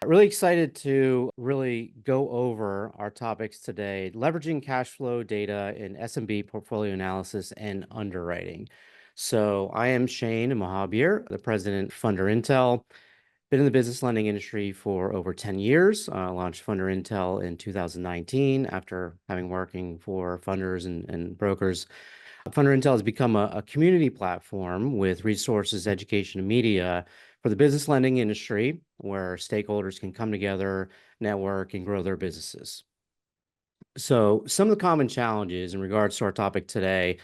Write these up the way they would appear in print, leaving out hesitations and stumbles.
Really excited to really go over our topics today, leveraging cash flow data in SMB portfolio analysis and underwriting. So I am Shane Mahabir, the president of Funder Intel. Been in the business lending industry for over 10 years. Launched Funder Intel in 2019 after having working for funders and brokers. Funder Intel has become a community platform with resources, education, and media for the business lending industry, where stakeholders can come together, network, and grow their businesses. So some of the common challenges in regards to our topic today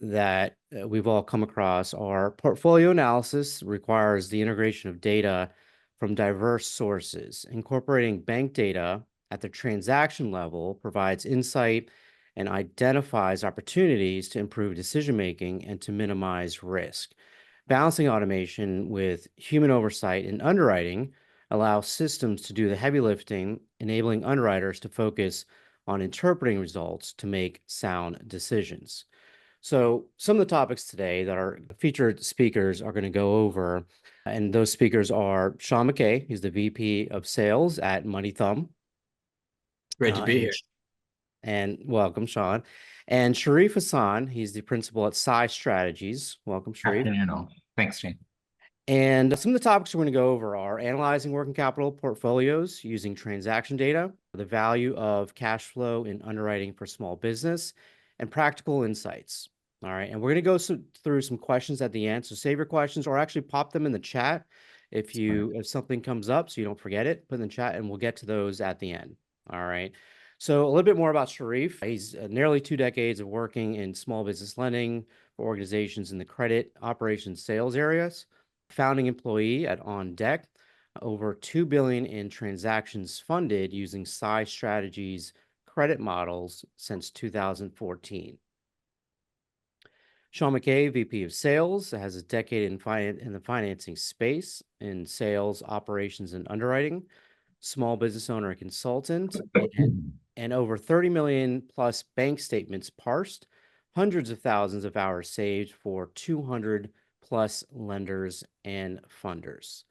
that we've all come across are portfolio analysis requires the integration of data from diverse sources. Incorporating bank data at the transaction level provides insight and identifies opportunities to improve decision-making and to minimize risk. Balancing automation with human oversight in underwriting allows systems to do the heavy lifting, enabling underwriters to focus on interpreting results to make sound decisions. So some of the topics today that our featured speakers are going to go over, and those speakers are Sean McKay, he's the VP of Sales at MoneyThumb. Great to be here. And welcome, Sean. And Sherif Hassan, he's the principal at Syh Strategies. Welcome, Sherif. Afternoon all. Thanks, Shane. And some of the topics we're going to go over are analyzing working capital portfolios using transaction data, the value of cash flow in underwriting for small business, and practical insights. All right. And we're going to go through some questions at the end. So save your questions or actually pop them in the chat if something comes up so you don't forget it, put in the chat and we'll get to those at the end. All right. So a little bit more about Sherif. He's nearly 2 decades of working in small business lending for organizations in the credit operations sales areas. Founding employee at On Deck, over $2 billion in transactions funded using Syh Strategies credit models since 2014. Sean McKay, VP of Sales, has a decade in the financing space in sales, operations, and underwriting, small business owner and consultant, and over 30 million plus bank statements parsed, hundreds of thousands of hours saved for 200 plus lenders and funders.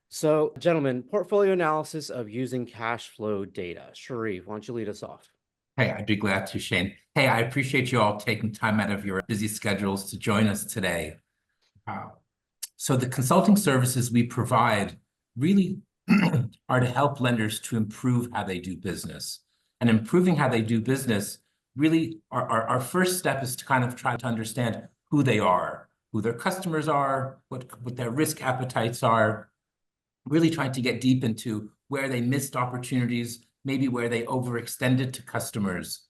So, gentlemen, portfolio analysis of using cash flow data. Sherif, why don't you lead us off? Hey, I'd be glad to, Shane. Hey, I appreciate you all taking time out of your busy schedules to join us today. So the consulting services we provide really are to help lenders to improve how they do business. And improving how they do business, really, our first step is to kind of try to understand who they are, who their customers are, what their risk appetites are, really trying to get deep into where they missed opportunities, maybe where they overextended to customers.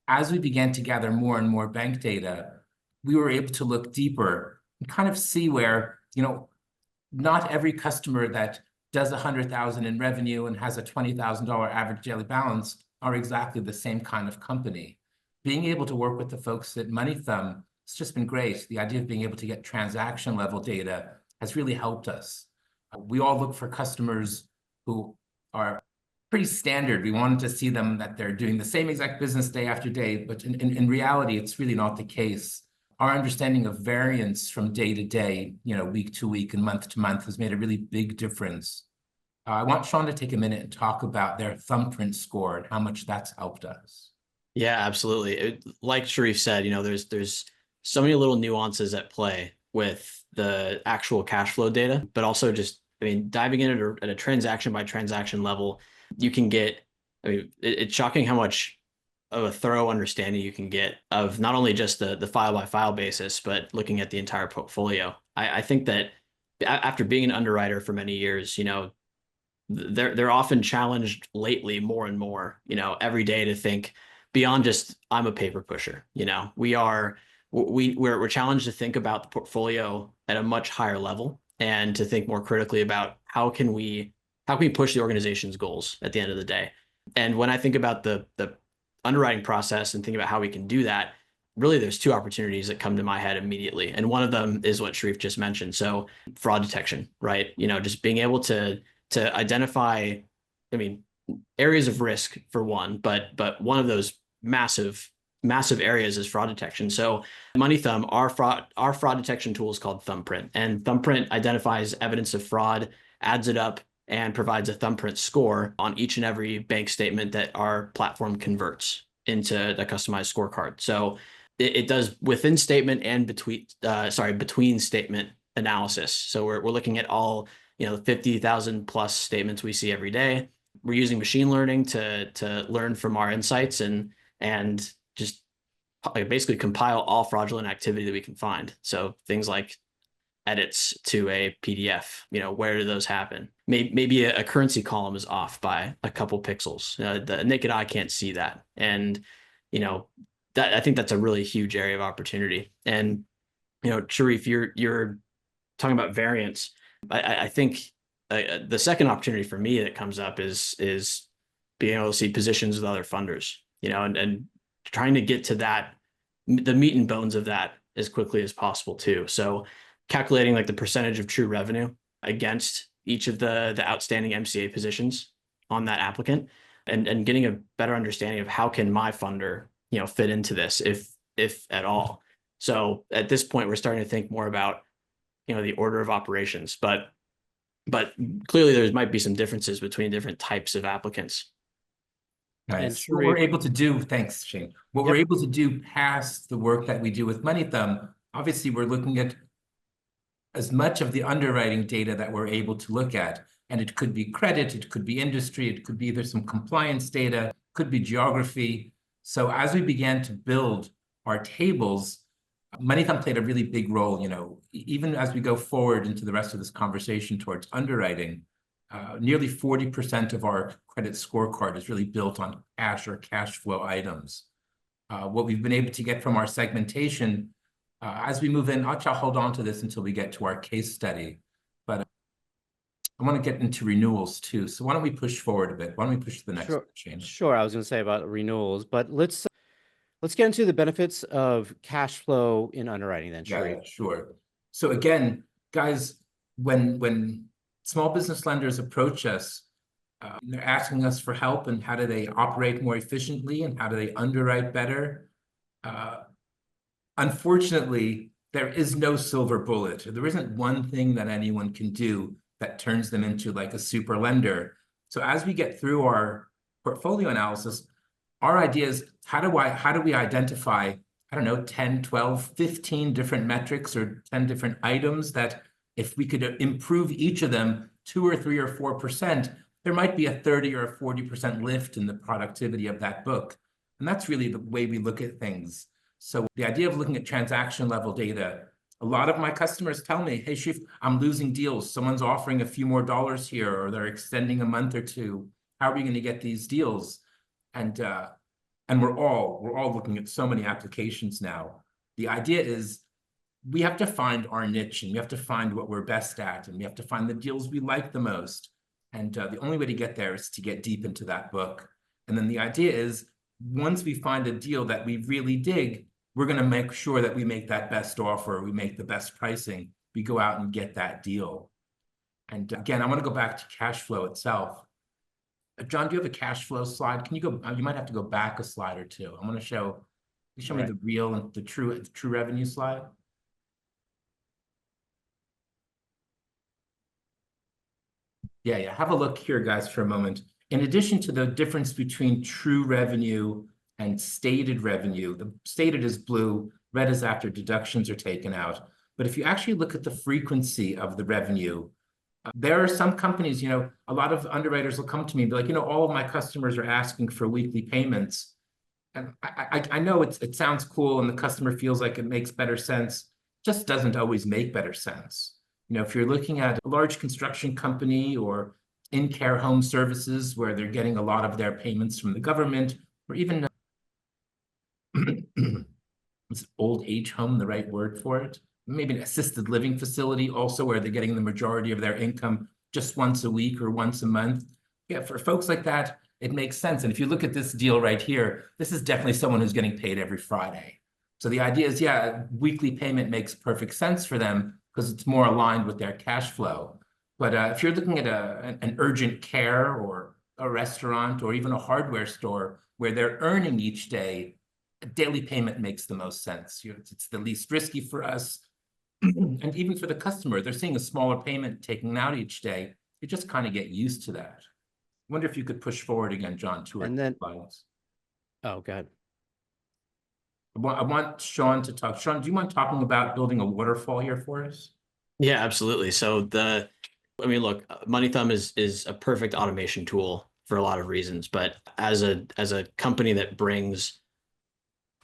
As we began to gather more and more bank data, we were able to look deeper and kind of see where, not every customer that does 100,000 in revenue and has a $20,000 average daily balance are exactly the same kind of company. Being able to work with the folks at MoneyThumb, it's just been great. The idea of being able to get transaction level data has really helped us. We all look for customers who are pretty standard. We wanted to see them that they're doing the same exact business day after day, but in reality, it's really not the case. Our understanding of variance from day to day, week to week and month to month has made a really big difference. I want Sean to take a minute and talk about their ThumbPrint score and how much that's helped us. Yeah, absolutely. Like Sherif said, there's so many little nuances at play with the actual cash flow data, but also just, diving in at a transaction by transaction level, you can get, it's shocking how much of a thorough understanding you can get of not only just the file by file basis, but looking at the entire portfolio. I think that after being an underwriter for many years, they're often challenged lately more and more, every day to think beyond just I'm a paper pusher. We're challenged to think about the portfolio at a much higher level and to think more critically about how can we push the organization's goals at the end of the day. And when I think about the underwriting process and think about how we can do that, really there's 2 opportunities that come to my head immediately. And one of them is what Sherif just mentioned. So fraud detection, right? Just being able to identify, areas of risk for one, but one of those massive areas is fraud detection. So MoneyThumb, our fraud detection tool is called ThumbPrint, and ThumbPrint identifies evidence of fraud, adds it up and provides a ThumbPrint score on each and every bank statement that our platform converts into the customized scorecard. So it does within statement and between statement analysis. So we're looking at all 50,000 plus statements we see every day. We're using machine learning to learn from our insights and just basically compile all fraudulent activity that we can find. So things like edits to a PDF, where do those happen? Maybe a currency column is off by a couple pixels. The naked eye can't see that. And, I think that's a really huge area of opportunity. And, Sherif, you're talking about variance. I think the second opportunity for me that comes up is being able to see positions with other funders, and trying to get to the meat and bones of that as quickly as possible too. So calculating like the percentage of true revenue against each of the outstanding MCA positions on that applicant, and getting a better understanding of how can my funder, fit into this if at all. So at this point, we're starting to think more about, the order of operations, but clearly there might be some differences between different types of applicants. Nice. What we're able to do, thanks, Shane. What we're able to do past the work that we do with MoneyThumb, obviously we're looking at as much of the underwriting data that we're able to look at. And it could be credit, it could be industry, it could be either some compliance data, could be geography. So as we began to build our tables, MoneyThumb played a really big role, even as we go forward into the rest of this conversation towards underwriting. Nearly 40% of our credit scorecard is really built on cash or cash flow items. What we've been able to get from our segmentation, as we move in, I'll hold on to this until we get to our case study, but I want to get into renewals too. So why don't we push forward a bit? Why don't we push to the next change? Sure. I was going to say about renewals, but let's get into the benefits of cash flow in underwriting then, Sherif. Yeah, sure. So again, guys, when small business lenders approach us, they're asking us for help and how do they operate more efficiently and how do they underwrite better. Unfortunately, there is no silver bullet. There isn't one thing that anyone can do that turns them into like a super lender. So as we get through our portfolio analysis, our idea is how do we identify, 10, 12, 15 different metrics or 10 different items that if we could improve each of them 2 or 3 or 4%, there might be a 30 or a 40% lift in the productivity of that book. And that's really the way we look at things. So the idea of looking at transaction level data, a lot of my customers tell me, hey, Sherif, I'm losing deals. Someone's offering a few more dollars here, or they're extending a month or two. How are we going to get these deals? And we're all looking at so many applications now. The idea is we have to find our niche and we have to find what we're best at and we have to find the deals we like the most. And the only way to get there is to get deep into that book. And then the idea is once we find a deal that we really dig, we're going to make sure that we make that best offer, we make the best pricing, we go out and get that deal. And again, I want to go back to cash flow itself. John, do you have a cash flow slide? Can you go, you might have to go back a slide or two. I want to show me the real and the true revenue slide. Yeah. Have a look here, guys, for a moment. In addition to the difference between true revenue and stated revenue, the stated is blue, red is after deductions are taken out. But if you actually look at the frequency of the revenue, there are some companies, a lot of underwriters will come to me and be like, all of my customers are asking for weekly payments. And I know it sounds cool and the customer feels like it makes better sense, just doesn't always make better sense. If you're looking at a large construction company or in-care home services where they're getting a lot of their payments from the government, or even is old age home the right word for it? Maybe an assisted living facility also where they're getting the majority of their income just once a week or once a month. Yeah, for folks like that, it makes sense. And if you look at this deal right here, this is definitely someone who's getting paid every Friday. So the idea is, weekly payment makes perfect sense for them because it's more aligned with their cash flow. But if you're looking at an urgent care or a restaurant or even a hardware store where they're earning each day, a daily payment makes the most sense. It's the least risky for us. And even for the customer, they're seeing a smaller payment taken out each day. you just kind of get used to that. I wonder if you could push forward again, John, two or And then, slides. oh, go ahead. I want Sean to talk. Sean, do you mind talking about building a waterfall here for us? Yeah, absolutely. So I mean, look, MoneyThumb is a perfect automation tool for a lot of reasons, but as a company that brings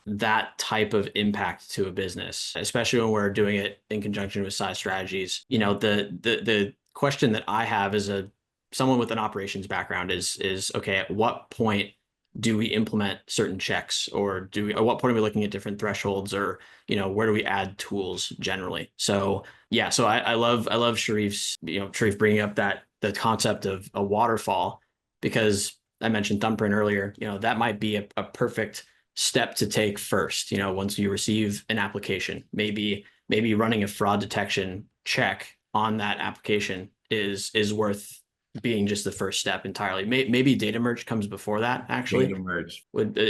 that type of impact to a business, especially when we're doing it in conjunction with Syh Strategies, you know, the question that I have as someone with an operations background is okay, at what point do we implement certain checks, or at what point are we looking at different thresholds, or, you know, where do we add tools generally? So yeah, so I love Sherif bringing up the concept of a waterfall, because I mentioned ThumbPrint earlier. You know, that might be a perfect step to take first. You know, once you receive an application, maybe running a fraud detection check on that application is worth being just the first step entirely. Maybe data merge comes before that, actually. Data merge.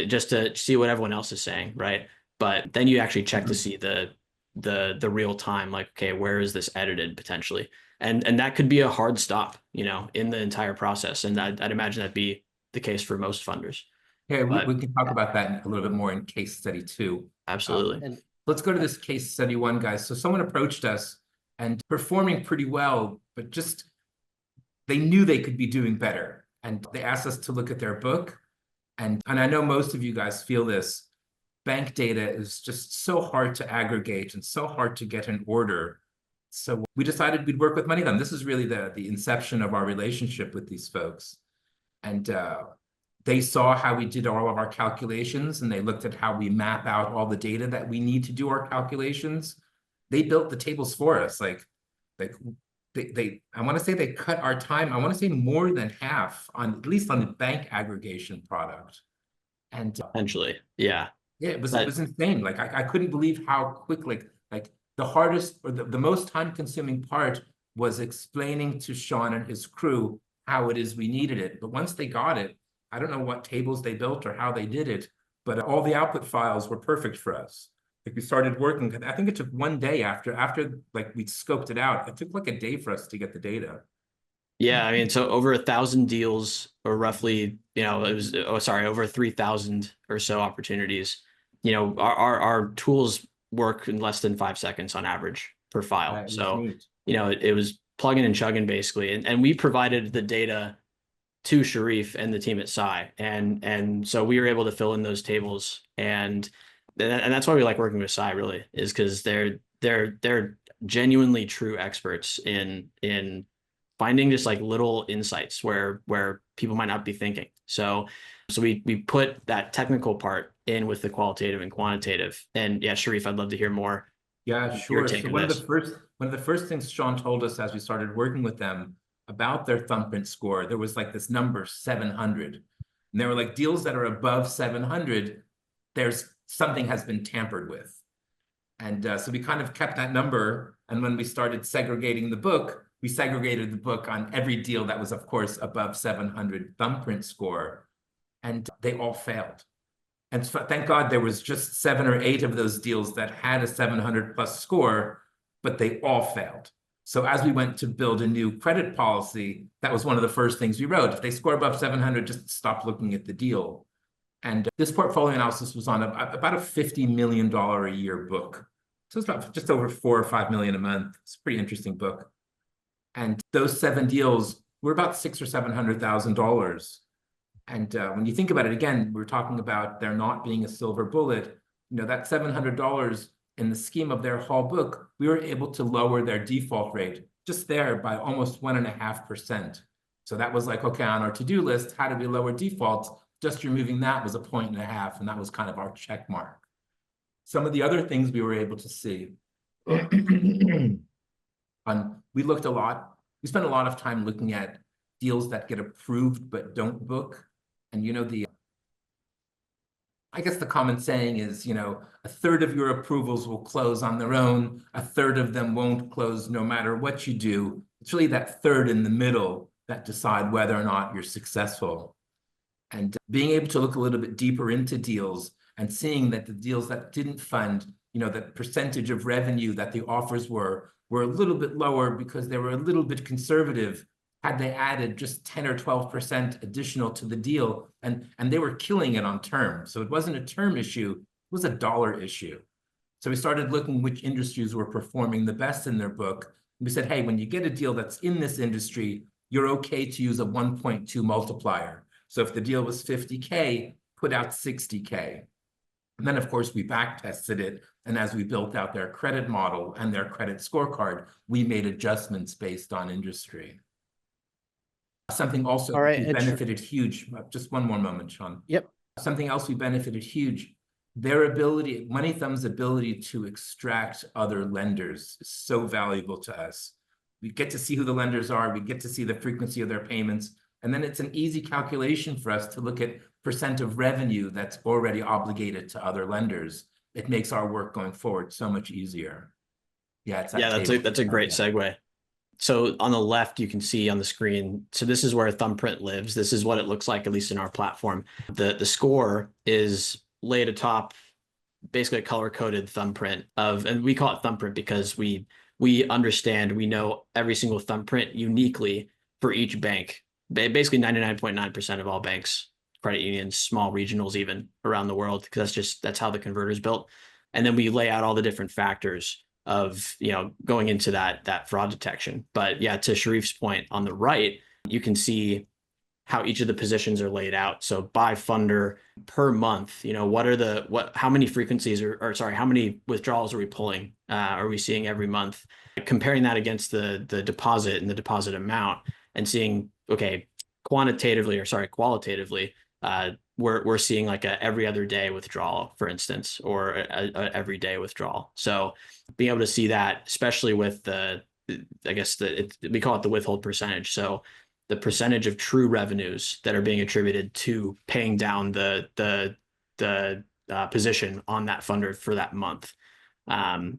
Just to see what everyone else is saying, right? But then you actually check to see the real time, like, okay, where is this edited potentially? And that could be a hard stop, you know, in the entire process. And I'd imagine that'd be the case for most funders. Yeah, But we can talk about that a little bit more in case study 2. absolutely. And Let's go to this case study 1, guys. So someone approached us and performing pretty well, but just they knew they could be doing better. And they asked us to look at their book. And I know most of you guys feel this. Bank data is just so hard to aggregate and so hard to get in order. So we decided we'd work with MoneyThumb. This is really the inception of our relationship with these folks. And they saw how we did all of our calculations, and they looked at how we map out all the data that we need to do our calculations. They built the tables for us. Like they I want to say they cut our time. I want to say more than half on, at least on the bank aggregation product. And Potentially, yeah. yeah, it was insane. Like I couldn't believe how quickly, like the hardest or the most time consuming part was explaining to Sean and his crew how it is we needed it. But once they got it, I don't know what tables they built or how they did it, but all the output files were perfect for us. Like we started working, I think it took 1 day after like we scoped it out. It took like a day for us to get the data. Yeah, I mean, so over 1,000 deals, or roughly, you know, it was, over 3,000 or so opportunities. You know, our tools work in less than 5 seconds on average per file. So, you know, it was plugging and chugging basically. And we provided the data to Sherif and the team at Syh. And so we were able to fill in those tables. And that's why we like working with Syh, really, is because they're genuinely true experts in finding just like little insights where people might not be thinking. So we put that technical part in with the qualitative and quantitative. And yeah, Sherif, I'd love to hear more. Yeah, sure. So one of the first things Sean told us as we started working with them about their ThumbPrint score, there was like this number 700. And they were like, deals that are above 700, there's something has been tampered with. And so we kind of kept that number. And when we started segregating the book, we segregated the book on every deal that was, of course, above 700 ThumbPrint score. And they all failed. And so, thank God there was just 7 or 8 of those deals that had a 700 plus score, but they all failed. So as we went to build a new credit policy, that was one of the first things we wrote. If they score above 700, just stop looking at the deal. And this portfolio analysis was on about a $50 million a year book. So it's about just over $4 or $5 million a month. It's a pretty interesting book. And those 7 deals were about $600,000 or $700,000. And when you think about it, again, we're talking about there not being a silver bullet. You know, that $700 in the scheme of their whole book, we were able to lower their default rate just there by almost 1.5%. So that was like, okay, on our to-do list, how do we lower defaults? Just removing that was 1.5 points, and that was kind of our check mark. Some of the other things we were able to see, we looked a lot. We spent a lot of time looking at deals that get approved but don't book. And you know, I guess the common saying is, you know, 1/3 of your approvals will close on their own, 1/3 of them won't close no matter what you do. It's really that third in the middle that decide whether or not you're successful. And being able to look a little bit deeper into deals and seeing that the deals that didn't fund, you know, the percentage of revenue that the offers were a little bit lower because they were a little bit conservative. had they added just 10 or 12% additional to the deal, and they were killing it on term. So it wasn't a term issue, it was a dollar issue. So we started looking which industries were performing the best in their book. And we said, hey, when you get a deal that's in this industry, you're okay to use a 1.2 multiplier. So if the deal was 50K, put out 60K. And then, of course, we back tested it. And as we built out their credit model and their credit scorecard, we made adjustments based on industry. Something also All right, we benefited huge. Just one more moment, Sean. Yep. Something else we benefited huge. Their ability, MoneyThumb's ability to extract other lenders is so valuable to us. We get to see who the lenders are. We get to see the frequency of their payments. And then it's an easy calculation for us to look at percent of revenue that's already obligated to other lenders. It makes our work going forward so much easier. Yeah, it's that that's a great segue. So on the left, you can see on the screen, so this is where ThumbPrint lives. This is what it looks like, at least in our platform. The score is laid atop basically a color-coded thumbprint of, and we call it thumbprint because we understand, we know every single thumbprint uniquely for each bank. Basically 99.9% of all banks, credit unions, small regionals even around the world, because that's how the converter is built. And then we lay out all the different factors of, going into that fraud detection. But yeah, to Sherif's point on the right, you can see how each of the positions are laid out. So by funder per month, how many frequencies how many withdrawals are we pulling? Are we seeing every month? Comparing that against the deposit and the deposit amount, and seeing, okay, qualitatively, we're seeing like a every other day withdrawal, for instance, or a everyday withdrawal. So being able to see that, especially with we call it the withhold percentage. So the percentage of true revenues that are being attributed to paying down the position on that funder for that month. So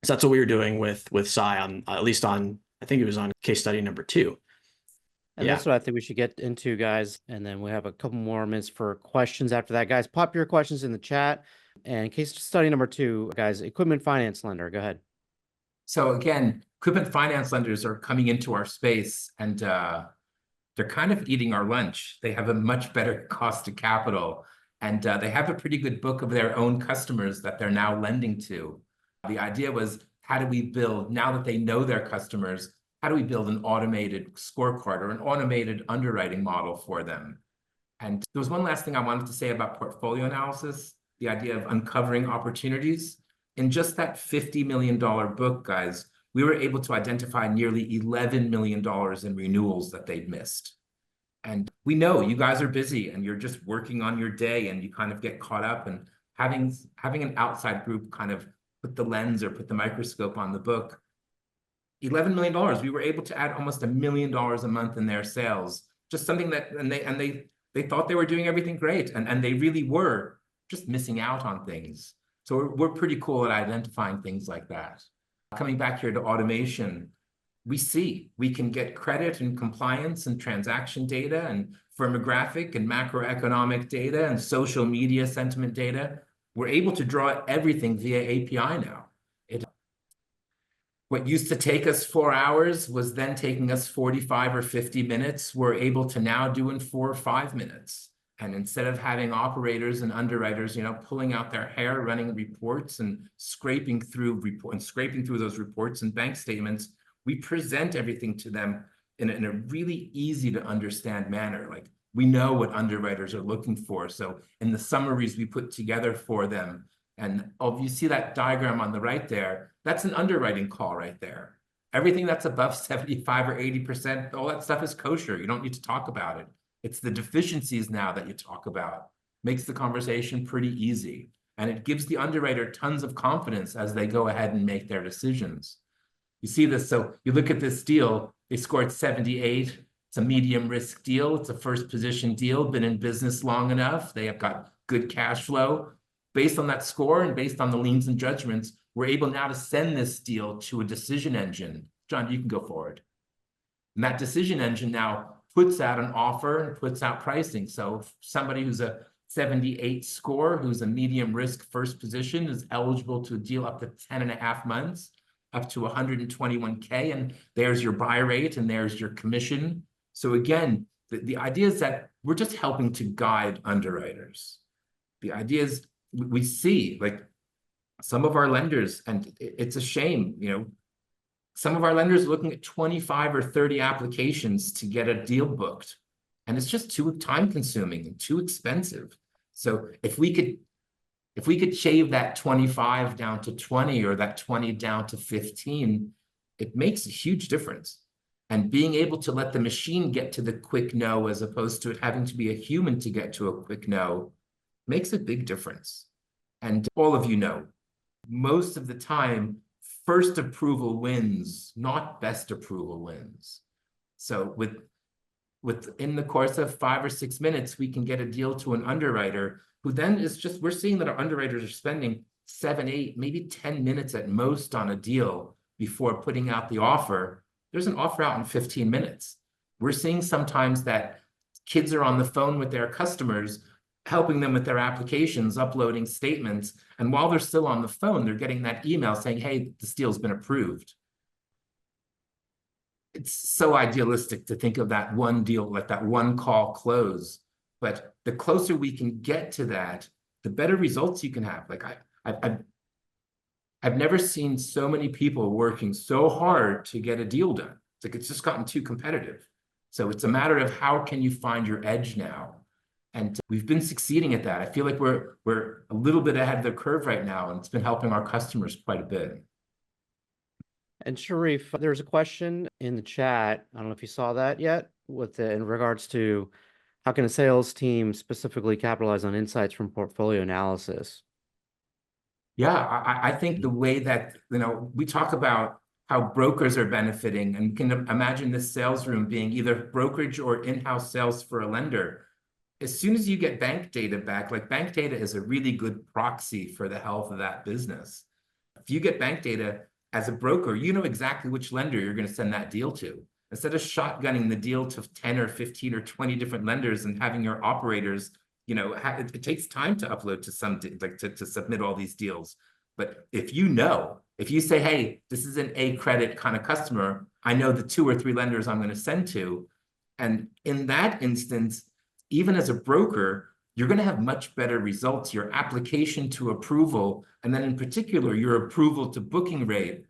that's what we were doing with Syh on, at least on, I think it was on case study number 2. And that's what I think we should get into, guys. And then we have a couple more minutes for questions after that. Guys, pop your questions in the chat. And case study number 2, guys, equipment finance lender. Go ahead. So again, equipment finance lenders are coming into our space, and they're kind of eating our lunch. They have a much better cost of capital, and they have a pretty good book of their own customers that they're now lending to. The idea was, how do we build, now that they know their customers, how do we build an automated scorecard or an automated underwriting model for them? And there was one last thing I wanted to say about portfolio analysis, the idea of uncovering opportunities. In just that $50 million book, guys, we were able to identify nearly $11 million in renewals that they'd missed. And we know you guys are busy and you're just working on your day, and you kind of get caught up, and having an outside group kind of put the lens or put the microscope on the book. $11 million, we were able to add almost $1 million a month in their sales. Just something that, and they thought they were doing everything great, and they really were just missing out on things. So we're pretty cool at identifying things like that. Coming back here to automation, we can get credit and compliance and transaction data and firmographic and macroeconomic data and social media sentiment data. We're able to draw everything via API now. What used to take us 4 hours was then taking us 45 or 50 minutes. We're able to now do in 4 or 5 minutes. And instead of having operators and underwriters, pulling out their hair, running reports and scraping through those reports and bank statements, we present everything to them in a really easy to understand manner. Like, we know what underwriters are looking for. So in the summaries we put together for them, and you see that diagram on the right there, that's an underwriting call right there. Everything that's above 75 or 80%, all that stuff is kosher. You don't need to talk about it. It's the deficiencies now that you talk about. Makes the conversation pretty easy. And it gives the underwriter tons of confidence as they go ahead and make their decisions. You see this, so you look at this deal, they scored 78. It's a medium risk deal. It's a first position deal, been in business long enough. They have got good cash flow. Based on that score and based on the liens and judgments, we're able now to send this deal to a decision engine. John, you can go forward. And that decision engine now puts out an offer and puts out pricing. So if somebody who's a 78 score, who's a medium risk first position, is eligible to a deal up to 10.5 months, up to 121K, and there's your buy rate and there's your commission. So again, the idea is that we're just helping to guide underwriters. The idea is we see like some of our lenders, and it's a shame, some of our lenders are looking at 25 or 30 applications to get a deal booked. And it's just too time consuming and too expensive. So if we could shave that 25 down to 20 or that 20 down to 15, it makes a huge difference. And being able to let the machine get to the quick no, as opposed to it having to be a human to get to a quick no, makes a big difference. And all of you know, most of the time, first approval wins, not best approval wins. So within the course of 5 or 6 minutes, we can get a deal to an underwriter who then is just, we're seeing that our underwriters are spending 7, 8, maybe 10 minutes at most on a deal before putting out the offer. There's an offer out in 15 minutes. We're seeing sometimes that kids are on the phone with their customers, helping them with their applications, uploading statements. And while they're still on the phone, they're getting that email saying, hey, this deal's been approved. It's so idealistic to think of that one deal, like that one call close. But the closer we can get to that, the better results you can have. Like I've never seen so many people working so hard to get a deal done. It's like it's just gotten too competitive. So it's a matter of how can you find your edge now? And we've been succeeding at that. I feel like we're a little bit ahead of the curve right now, and it's been helping our customers quite a bit. And Sherif, there's a question in the chat. I don't know if you saw that yet, in regards to how can a sales team specifically capitalize on insights from portfolio analysis? Yeah, I think the way that, we talk about how brokers are benefiting, and you can imagine this sales room being either brokerage or in-house sales for a lender. As soon as you get bank data back, like bank data is a really good proxy for the health of that business. If you get bank data as a broker, you know exactly which lender you're going to send that deal to. Instead of shotgunning the deal to 10 or 15 or 20 different lenders and having your operators, it takes time to upload to some, like to submit all these deals. But if you say, hey, this is an A credit kind of customer, I know the 2 or 3 lenders I'm going to send to. And in that instance, even as a broker, you're going to have much better results. Your application to approval, and then in particular, your approval to booking rate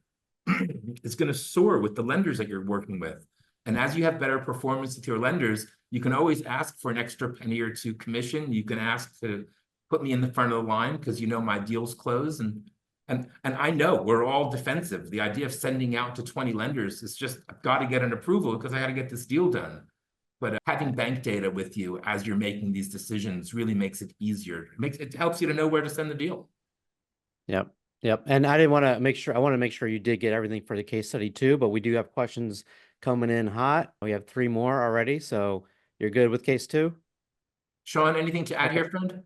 is going to soar with the lenders that you're working with. And as you have better performance with your lenders, you can always ask for an extra penny or 2 commission. You can ask to put me in the front of the line because my deals close. And I know we're all defensive. The idea of sending out to 20 lenders is just, I've got to get an approval because I got to get this deal done. But having bank data with you as you're making these decisions really makes it easier. It helps you to know where to send the deal. Yep. Yep. And I want to make sure you did get everything for the case study too, but we do have questions coming in hot. We have 3 more already. So you're good with case 2? Sean, anything to add here, friend?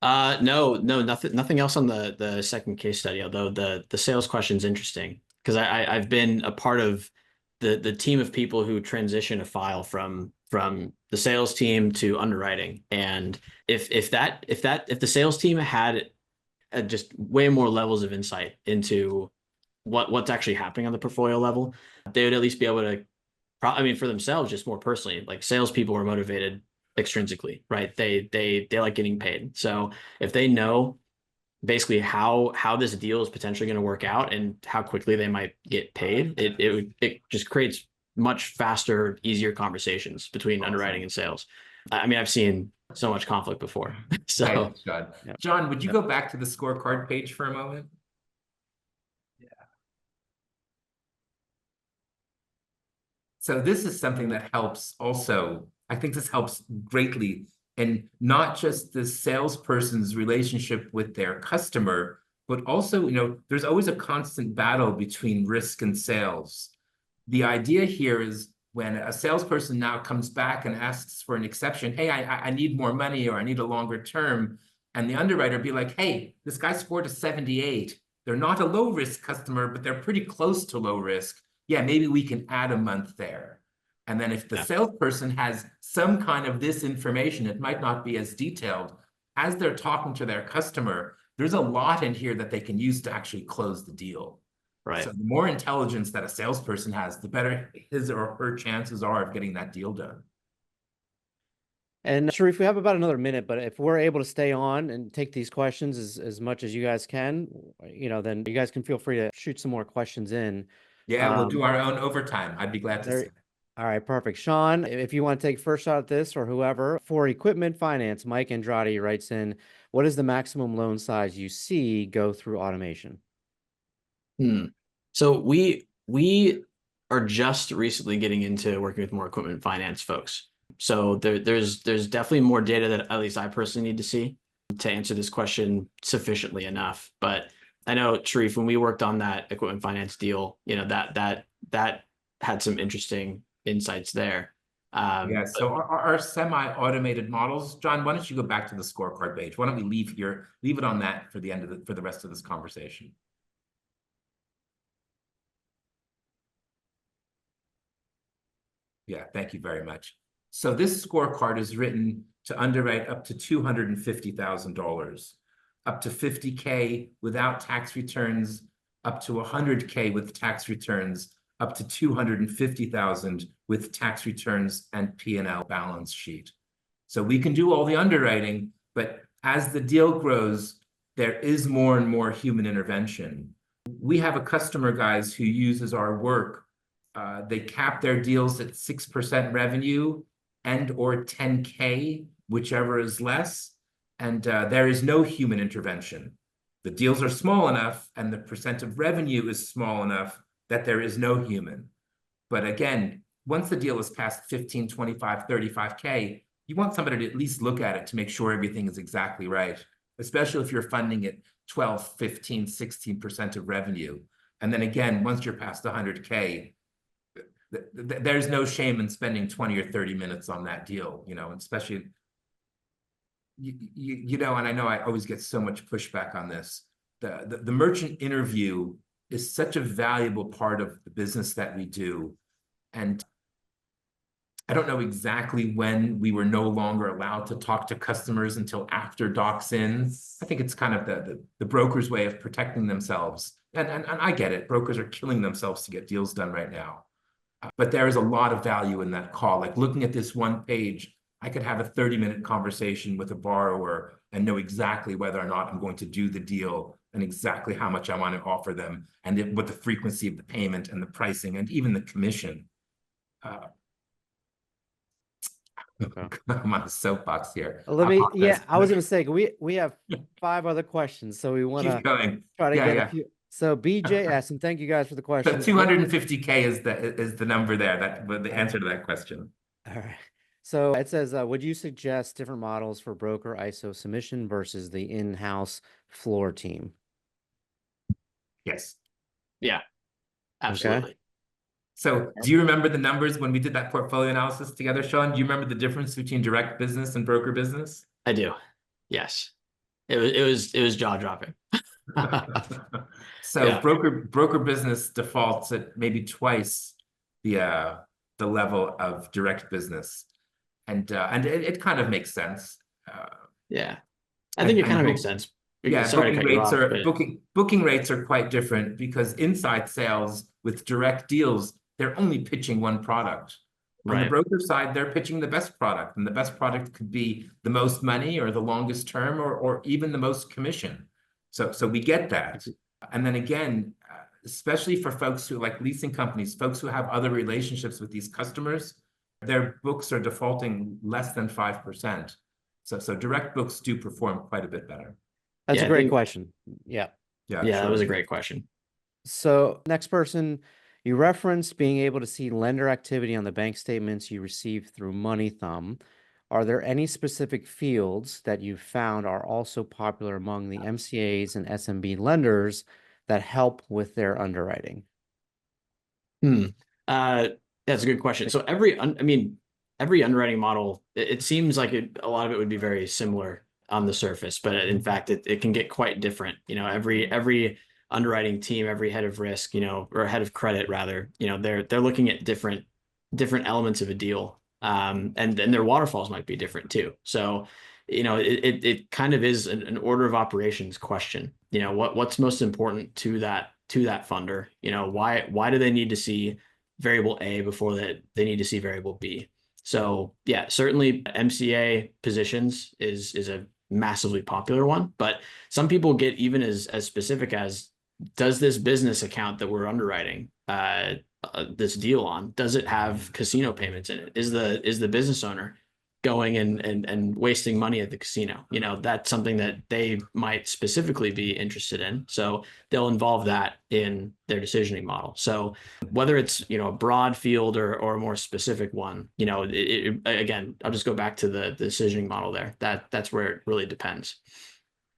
No, nothing else on the second case study, although the sales question is interesting because I've been a part of the team of people who transition a file from the sales team to underwriting. And if the sales team had just way more levels of insight into what's actually happening on the portfolio level, they would at least be able to, for themselves, just more personally, like salespeople are motivated extrinsically, right? They like getting paid. So if they know basically how this deal is potentially going to work out and how quickly they might get paid, it just creates much faster, easier conversations between underwriting and sales. I've seen so much conflict before. So Thanks, John. Yep. John, would you go back to the scorecard page for a moment? Yeah. So this is something that helps also. I think this helps greatly, and not just the salesperson's relationship with their customer, but also, there's always a constant battle between risk and sales. The idea here is when a salesperson now comes back and asks for an exception, hey, I need more money or I need a longer term, and the underwriter be like, hey, this guy scored a 78. They're not a low risk customer, but they're pretty close to low risk. Yeah, maybe we can add a month there. And then if the salesperson has some kind of this information, it might not be as detailed. As they're talking to their customer, there's a lot in here that they can use to actually close the deal. Right. So the more intelligence that a salesperson has, the better his or her chances are of getting that deal done. And Sherif, we have about another minute, but if we're able to stay on and take these questions as much as you guys can, then you guys can feel free to shoot some more questions in. Yeah, we'll do our own overtime. I'd be glad to see it. All right, perfect. Sean, if you want to take first shot at this or whoever, for equipment finance, Mike Andrade writes in, what is the maximum loan size you see go through automation? So we are just recently getting into working with more equipment finance folks. So there's definitely more data that at least I personally need to see to answer this question sufficiently enough. But I know, Sherif, when we worked on that equipment finance deal, that had some interesting insights there. Yeah, so our semi-automated models, John, why don't you go back to the scorecard page? Why don't we leave it on that for the rest of this conversation? Yeah, thank you very much. So this scorecard is written to underwrite up to $250,000, up to 50K without tax returns, up to 100K with tax returns, up to 250,000 with tax returns and P&L balance sheet. So we can do all the underwriting, but as the deal grows, there is more and more human intervention. We have a customer, guys, who uses our work. They cap their deals at 6% revenue and or 10K, whichever is less. And there is no human intervention. The deals are small enough and the percent of revenue is small enough that there is no human. But again, once the deal is past 15, 25, 35K, you want somebody to at least look at it to make sure everything is exactly right, especially if you're funding it 12, 15, 16% of revenue. And then again, once you're past 100K, there's no shame in spending 20 or 30 minutes on that deal, especially, and I know I always get so much pushback on this. The merchant interview is such a valuable part of the business that we do. And I don't know exactly when we were no longer allowed to talk to customers until after docs in. I think it's kind of the broker's way of protecting themselves. And I get it. Brokers are killing themselves to get deals done right now. But there is a lot of value in that call. Like looking at this one page, I could have a 30-minute conversation with a borrower and know exactly whether or not I'm going to do the deal and exactly how much I want to offer them and what the frequency of the payment and the pricing and even the commission. Okay. I'm on a soapbox here. I was going to say, we have 5 other questions, so we want to try to get a few. So BJS, and thank you guys for the question. So 250K is the number there, the answer to that question. All right. So it says, would you suggest different models for broker ISO submission versus the in-house floor team? Yes. Yeah, absolutely. Okay. So do you remember the numbers when we did that portfolio analysis together, Sean? Do you remember the difference between direct business and broker business? I do. Yes. It was jaw-dropping. So yeah. broker business defaults at maybe twice the level of direct business, and it kind of makes sense. Yeah, I think it kind of makes sense. Yeah, booking rates are quite different because inside sales with direct deals, they're only pitching one product. On the broker side, they're pitching the best product, and the best product could be the most money or the longest term or even the most commission. So we get that. And then again, especially for folks who like leasing companies, folks who have other relationships with these customers, their books are defaulting less than 5%. So direct books do perform quite a bit better. That's a great question. Yeah. Yeah, that was a great question. So next person, you referenced being able to see lender activity on the bank statements you received through MoneyThumb. Are there any specific fields that you found are also popular among the MCAs and SMB lenders that help with their underwriting? That's a good question. So every underwriting model, it seems like a lot of it would be very similar on the surface, but in fact, it can get quite different. Every underwriting team, every head of risk, or head of credit rather, they're looking at different elements of a deal. And their waterfalls might be different too. So, it kind of is an order of operations question. What's most important to to that funder. Why do they need to see variable A before they need to see variable B? So yeah, certainly MCA positions is a massively popular one, but some people get even as specific as, does this business account that we're underwriting this deal on, does it have casino payments in it? Is the business owner going and wasting money at the casino? That's something that they might specifically be interested in. So they'll involve that in their decisioning model. So whether it's, a broad field or a more specific one, again, I'll just go back to the decisioning model there. That's where it really depends.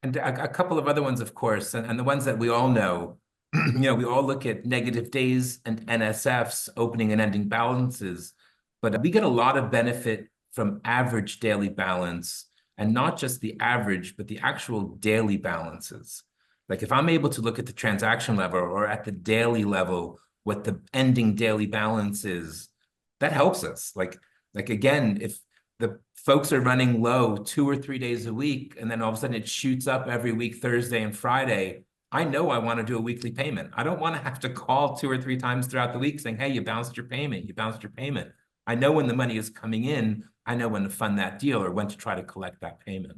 And a couple of other ones, of course, and the ones that we all know, we all look at negative days and NSFs, opening and ending balances, but we get a lot of benefit from average daily balance, and not just the average, but the actual daily balances. Like if I'm able to look at the transaction level or at the daily level, what the ending daily balance is, that helps us. Like again, if the folks are running low 2 or 3 days a week, and then all of a sudden it shoots up every week, Thursday and Friday, I know I want to do a weekly payment. I don't want to have to call 2 or 3 times throughout the week saying, hey, you bounced your payment, you bounced your payment. I know when the money is coming in, I know when to fund that deal or when to try to collect that payment.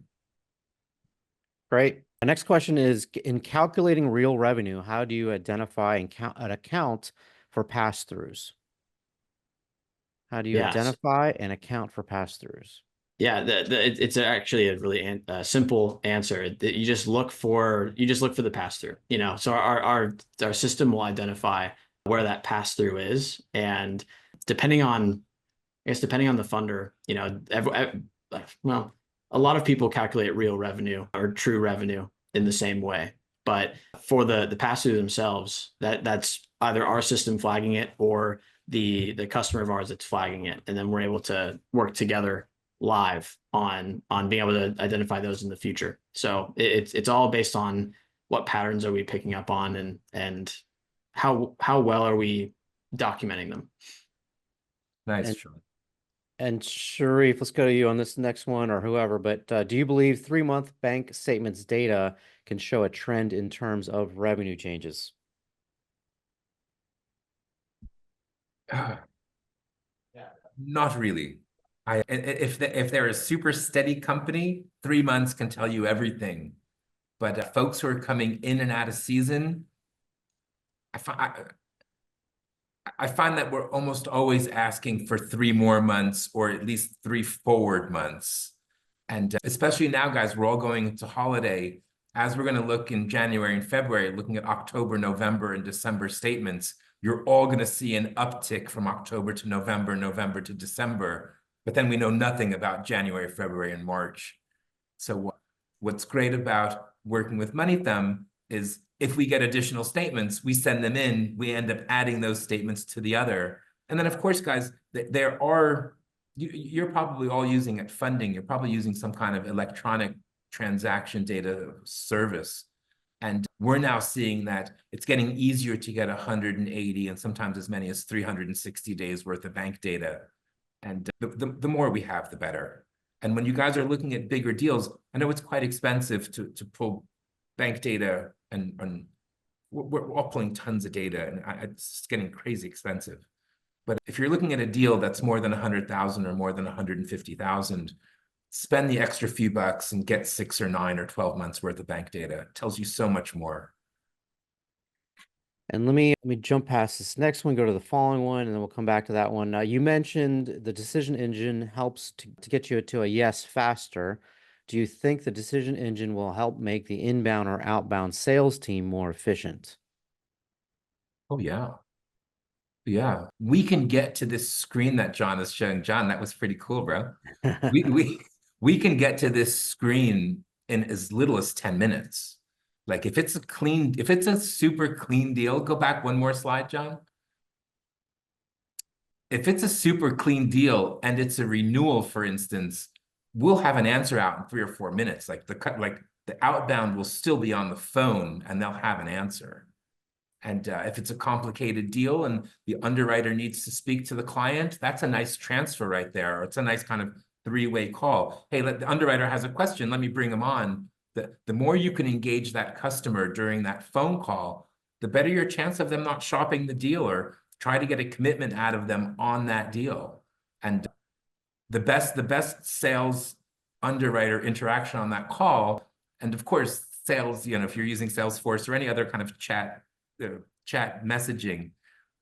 Great. The next question is, in calculating real revenue, how do you identify and count an account for pass-throughs? How do you identify and account for pass-throughs? Yeah, it's actually a really simple answer. That you just look for the pass-through. So our system will identify where that pass-through is, and depending on the funder, well, a lot of people calculate real revenue or true revenue in the same way, but for the pass-through themselves, that's either our system flagging it or the customer of ours that's flagging it, and then we're able to work together live on being able to identify those in the future. So it's all based on what patterns are we picking up on, and how well are we documenting them. Nice. And Sherif, let's go to you on this next one, or whoever, but do you believe 3-month bank statements data can show a trend in terms of revenue changes? Not really. If they're a super steady company, 3 months can tell you everything. But folks who are coming in and out of season, I find that we're almost always asking for 3 more months, or at least 3 forward months. And especially now, guys, we're all going into holiday. As we're going to look in January and February, looking at October, November, and December statements, you're all going to see an uptick from October to November, November to December. But then we know nothing about January, February, and March. So what's great about working with MoneyThumb is if we get additional statements, we send them in, we end up adding those statements to the other. And then, of course, guys, you're probably all using at funding, you're probably using some kind of electronic transaction data service. And we're now seeing that it's getting easier to get 180 and sometimes as many as 360 days worth of bank data. And the more we have, the better. And when you guys are looking at bigger deals, I know it's quite expensive to pull bank data, and we're all pulling tons of data, and it's getting crazy expensive. But if you're looking at a deal that's more than 100,000 or more than 150,000, spend the extra few bucks and get 6 or 9 or 12 months worth of bank data. It tells you so much more. And let me jump past this next one, go to the following one, and then we'll come back to that one. You mentioned the decision engine helps to get you to a yes faster. Do you think the decision engine will help make the inbound or outbound sales team more efficient? Oh, yeah. Yeah. We can get to this screen that John is showing. John, that was pretty cool, bro. we can get to this screen in as little as 10 minutes. Like if it's a super clean deal, go back one more slide, John. If it's a super clean deal and it's a renewal, for instance, we'll have an answer out in 3 or 4 minutes. Like the outbound will still be on the phone and they'll have an answer. And if it's a complicated deal and the underwriter needs to speak to the client, that's a nice transfer right there. Or it's a nice kind of 3-way call. Hey, the underwriter has a question. Let me bring them on. The more you can engage that customer during that phone call, the better your chance of them not shopping the deal or try to get a commitment out of them on that deal. And the best sales underwriter interaction on that call, and of course, sales, if you're using Salesforce or any other kind of chat messaging,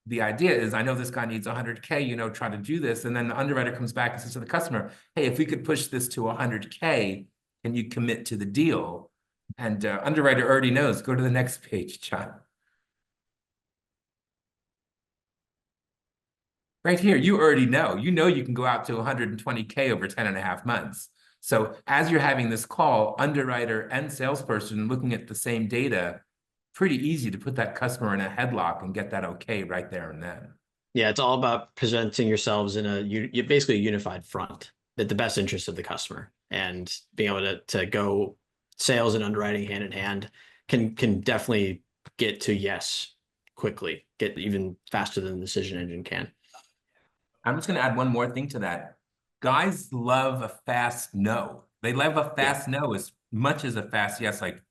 the idea is, I know this guy needs 100K, try to do this. And then the underwriter comes back and says to the customer, hey, if we could push this to 100K, can you commit to the deal? And underwriter already knows. Go to the next page, John. Right here, you already know. You know you can go out to 120K over 10 and a half months. So as you're having this call, underwriter and salesperson looking at the same data, pretty easy to put that customer in a headlock and get that okay right there and then. Yeah, it's all about presenting yourselves in basically a unified front at the best interest of the customer, and being able to go sales and underwriting hand in hand can definitely get to yes quickly, get even faster than the decision engine can. I'm just going to add one more thing to that. Guys love a fast no. They love a fast no as much as a fast yes. Like,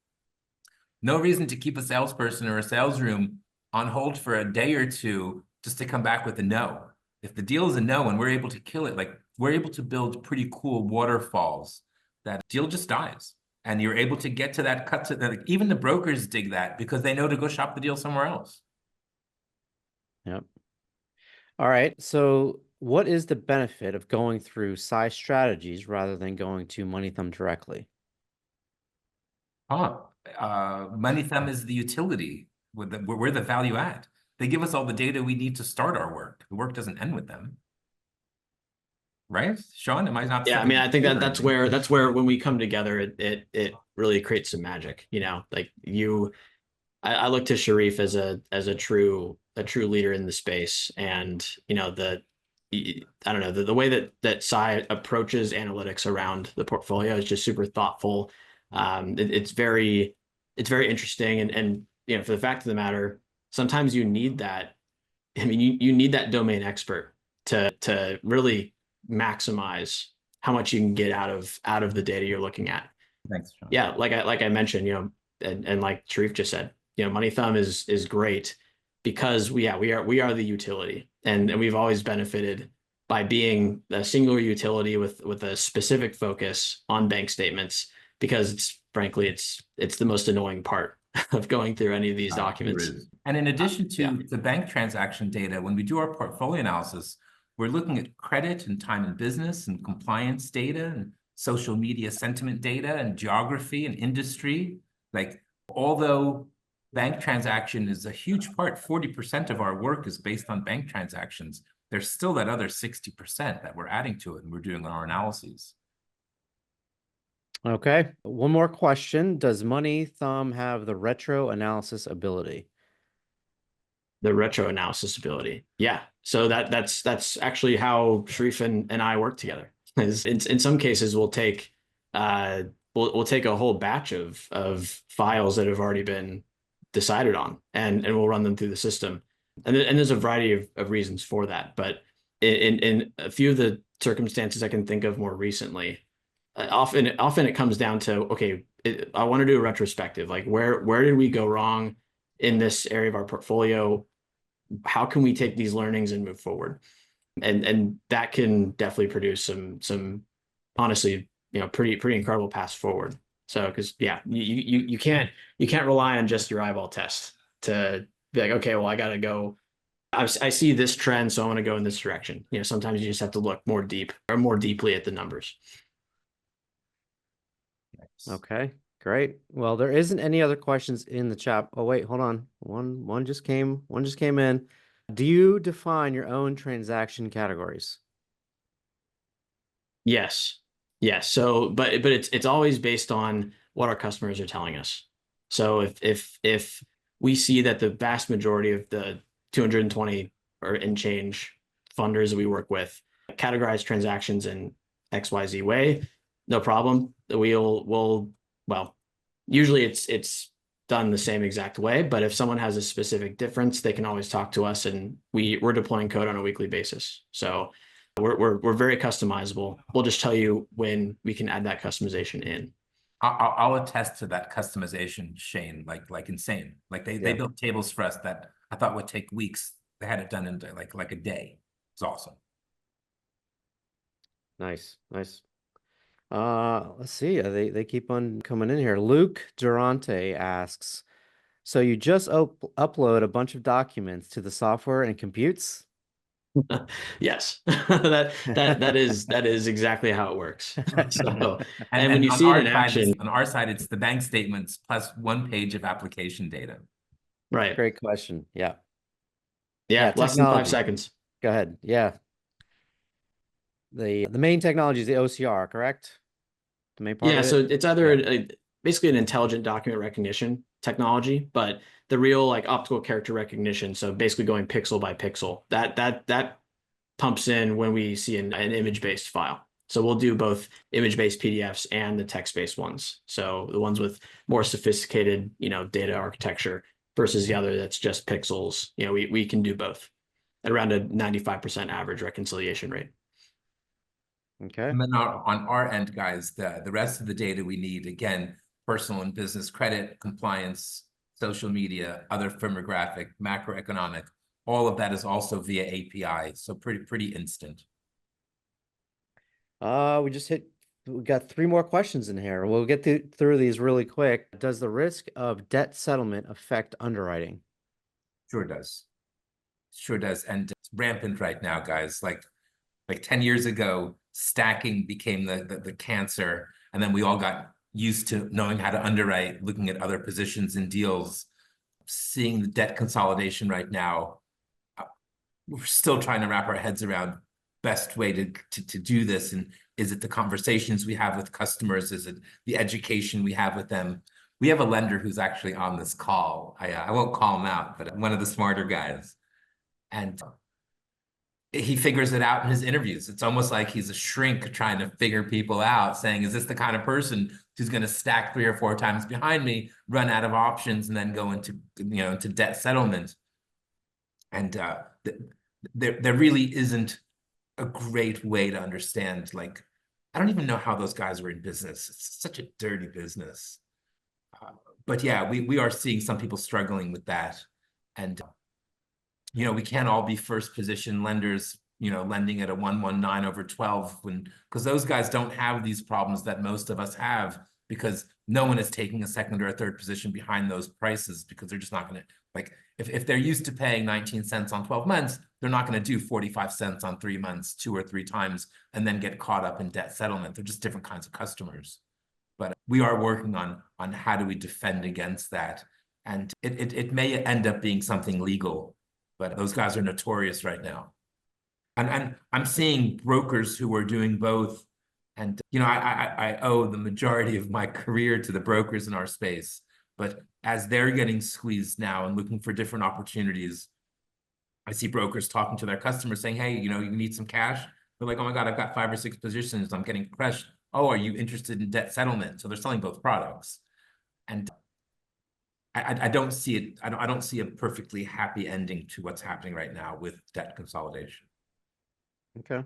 no reason to keep a salesperson or a sales room on hold for a day or two just to come back with a no. If the deal is a no and we're able to kill it, like, we're able to build pretty cool waterfalls, that deal just dies. And you're able to get to that cut to that. Like, even the brokers dig that because they know to go shop the deal somewhere else. Yep. All right. So what is the benefit of going through Syh Strategies rather than going to MoneyThumb directly? MoneyThumb is the utility. We're the value add. They give us all the data we need to start our work. The work doesn't end with them. Right, Sean? Am I not? Yeah, I mean, I think that's where when we come together, it really creates some magic. Like I look to Sherif as a true leader in the space, and I don't know, the way that Syh approaches analytics around the portfolio is just super thoughtful. It's very interesting, and for the fact of the matter, sometimes you need that. I mean, you need that domain expert to really maximize how much you can get out of the data you're looking at. Thanks, Sean. Yeah, like I mentioned, and like Sherif just said, MoneyThumb is great because we are the utility, and we've always benefited by being a singular utility with a specific focus on bank statements, because frankly it's the most annoying part of going through any of these documents. And in addition to the bank transaction data, when we do our portfolio analysis, we're looking at credit and time in business and compliance data and social media sentiment data and geography and industry. Like, although bank transaction is a huge part, 40% of our work is based on bank transactions, there's still that other 60% that we're adding to it and we're doing our analyses. Okay. One more question. Does MoneyThumb have the retro analysis ability? The retro analysis ability. Yeah. So that's actually how Sherif and I work together. In some cases, we'll take a whole batch of files that have already been decided on, and we'll run them through the system. And there's a variety of reasons for that. But in a few of the circumstances I can think of more recently, often it comes down to, okay, I want to do a retrospective. Like, where did we go wrong in this area of our portfolio? How can we take these learnings and move forward? And that can definitely produce some honestly, pretty incredible paths forward. So, because you can't rely on just your eyeball test to be like, okay, well, I got to go. I see this trend, so I want to go in this direction. Sometimes you just have to look more deeply at the numbers. Okay, great. Well, there isn't any other questions in the chat. Oh, wait, hold on. One just came in. Do you define your own transaction categories? Yes. So, but it's always based on what our customers are telling us. So if we see that the vast majority of the 220 or in change funders that we work with categorize transactions in XYZ way, no problem. Well, usually it's done the same exact way, but if someone has a specific difference, they can always talk to us, and we're deploying code on a weekly basis. So we're very customizable. We'll just tell you when we can add that customization in. I'll attest to that customization, Shane, like insane. Like they Yeah. built tables for us that I thought would take weeks. They had it done in like a day. It's awesome. Nice. Nice. Let's see. They keep on coming in here. Luke Durante asks, so you just upload a bunch of documents to the software and computes? Yes, that is exactly how it works. So, and when And you on see it our in side, action, it's the bank statements plus 1 page of application data. right? Great question. Yeah. Yeah, Yeah, less than five technology. seconds. Go ahead. Yeah. The main technology is the OCR, correct? The main part Yeah, of so it? it's either Yeah. basically an intelligent document recognition technology, but the real like optical character recognition, so basically going pixel by pixel, that pumps in when we see an image-based file. So we'll do both image-based PDFs and the text-based ones. So the ones with more sophisticated, data architecture versus the other that's just pixels. We can do both at around a 95% average reconciliation rate. Okay. And then on our end, guys, the rest of the data we need, again, personal and business credit, compliance, social media, other firmographic, macroeconomic, all of that is also via API. So pretty instant. We got 3 more questions in here. We'll get through these really quick. Does the risk of debt settlement affect underwriting? Sure does. Sure does. And it's rampant right now, guys. Like 10 years ago, stacking became the cancer. And then we all got used to knowing how to underwrite, looking at other positions and deals, seeing the debt consolidation right now. We're still trying to wrap our heads around best way to do this. And is it the conversations we have with customers? Is it the education we have with them? We have a lender who's actually on this call. I won't call him out, but one of the smarter guys. And he figures it out in his interviews. It's almost like he's a shrink trying to figure people out, saying, is this the kind of person who's going to stack 3 or 4 times behind me, run out of options, and then go into debt settlement? And there really isn't a great way to understand. Like, I don't even know how those guys were in business. It's such a dirty business. But yeah, we are seeing some people struggling with that. And we can't all be first position lenders, lending at a 119/12 because those guys don't have these problems that most of us have, because no one is taking a second or a third position behind those prices, because they're just not going to, like, if they're used to paying 19 cents on 12 months, they're not going to do 45 cents on 3 months, 2 or 3 times, and then get caught up in debt settlement. They're just different kinds of customers. But we are working on how do we defend against that. And it may end up being something legal, but those guys are notorious right now. And I'm seeing brokers who are doing both. And, I owe the majority of my career to the brokers in our space. But as they're getting squeezed now and looking for different opportunities, I see brokers talking to their customers saying, hey, you need some cash. They're like, oh my God, I've got 5 or 6 positions. I'm getting crushed. Oh, are you interested in debt settlement? So they're selling both products. And I don't see it. I don't see a perfectly happy ending to what's happening right now with debt consolidation. Okay.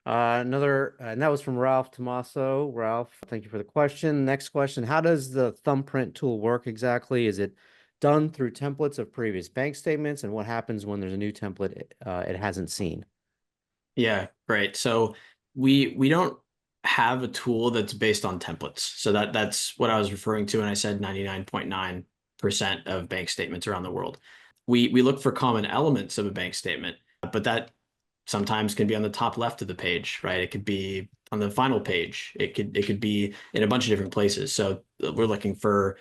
And that was from Ralph Tomaso. Ralph, thank you for the question. Next question. How does the ThumbPrint tool work exactly? Is it done through templates of previous bank statements? And what happens when there's a new template it hasn't seen? Yeah, great. So we don't have a tool that's based on templates. So that's what I was referring to when I said 99.9% of bank statements around the world. We look for common elements of a bank statement, but that sometimes can be on the top left of the page, right? It could be on the final page. It could be in a bunch of different places. So we're looking for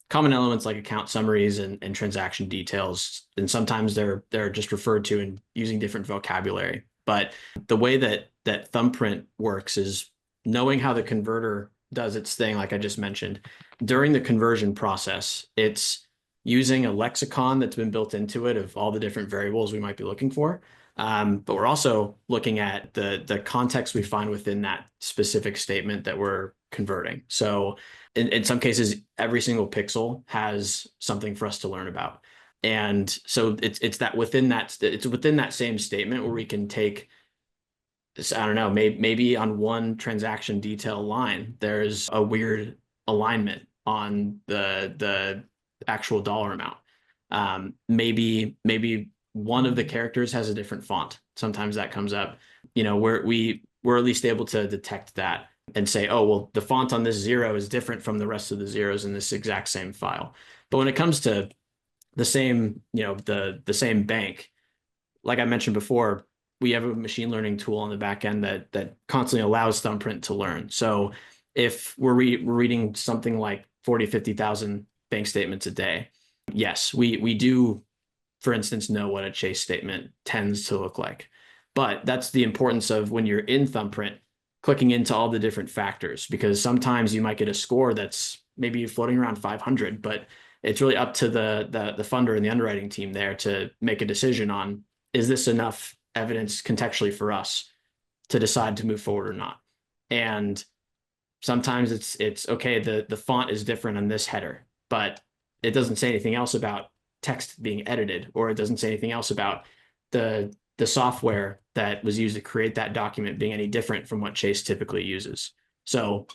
common elements like account summaries and transaction details. And sometimes they're just referred to and using different vocabulary. But the way that ThumbPrint works is knowing how the converter does its thing, like I just mentioned. During the conversion process, it's using a lexicon that's been built into it of all the different variables we might be looking for. But we're also looking at the context we find within that specific statement that we're converting. So in some cases, every single pixel has something for us to learn about. And so it's within that same statement where we can take I don't know, maybe on one transaction detail line, there's a weird alignment on the actual dollar amount. Maybe one of the characters has a different font. Sometimes that comes up. You know, we're at least able to detect that and say, oh, well, the font on this zero is different from the rest of the zeros in this exact same file. But when it comes to the same, you know, the same bank, like I mentioned before, we have a machine learning tool on the back end that constantly allows ThumbPrint to learn. So if we're reading something like 40, 50,000 bank statements a day, yes, we do, for instance, know what a chase statement tends to look like. But that's the importance of when you're in ThumbPrint, clicking into all the different factors, because sometimes you might get a score that's maybe floating around 500, but it's really up to the funder and the underwriting team there to make a decision on, is this enough evidence contextually for us to decide to move forward or not? And sometimes it's okay, the font is different on this header, but it doesn't say anything else about text being edited, or it doesn't say anything else about the software that was used to create that document being any different from what Chase typically uses. So,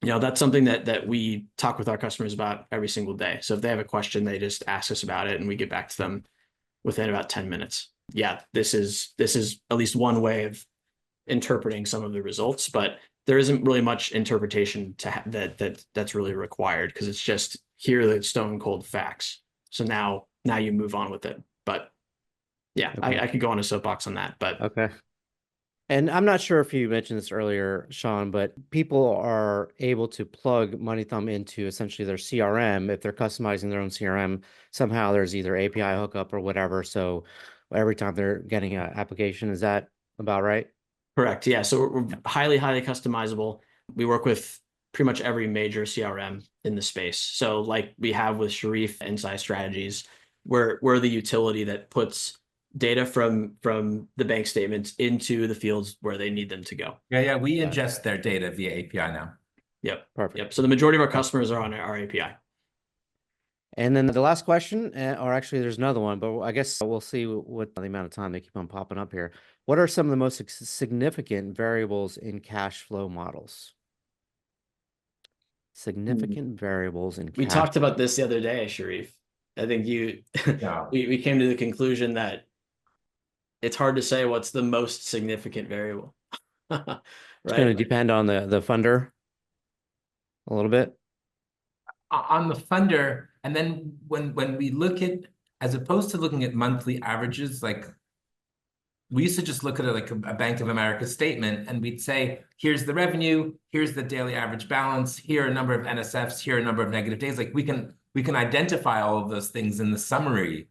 you know, that's something that we talk with our customers about every single day. So if they have a question, they just ask us about it and we get back to them within about 10 minutes. Yeah, this is at least one way of interpreting some of the results, but there isn't really much interpretation that's really required, because it's just, here are the stone cold facts. So now you move on with it. But yeah, Okay. I could go on a soapbox on that, but Okay. And I'm not sure if you mentioned this earlier, Sean, but people are able to plug MoneyThumb into essentially their CRM. If they're customizing their own CRM, somehow there's either API hookup or whatever. So every time they're getting an application, is that about right? correct. Yeah. So we're highly customizable. We work with pretty much every major CRM in the space. So like we have with Sherif and Syh Strategies, we're the utility that puts data from the bank statements into the fields where they need them to go. Yeah, we ingest their data via API now. Yep. Perfect. Yep. So the majority of our customers are on our API. And then the last question, or actually there's another one, but I guess we'll see what the amount of time they keep on popping up here. What are some of the most significant variables in cash flow models? Significant variables in We cash. talked about this the other day, Sherif. I think Yeah. we came to the conclusion that it's hard to say what's the most significant variable. It's going to Right? depend on the funder a little bit. On the funder, and then when we look at, as opposed to looking at monthly averages, like we used to just look at it like a Bank of America statement, and we'd say, here's the revenue, here's the daily average balance, here are a number of NSFs, here are a number of negative days. Like we can identify all of those things in the summary.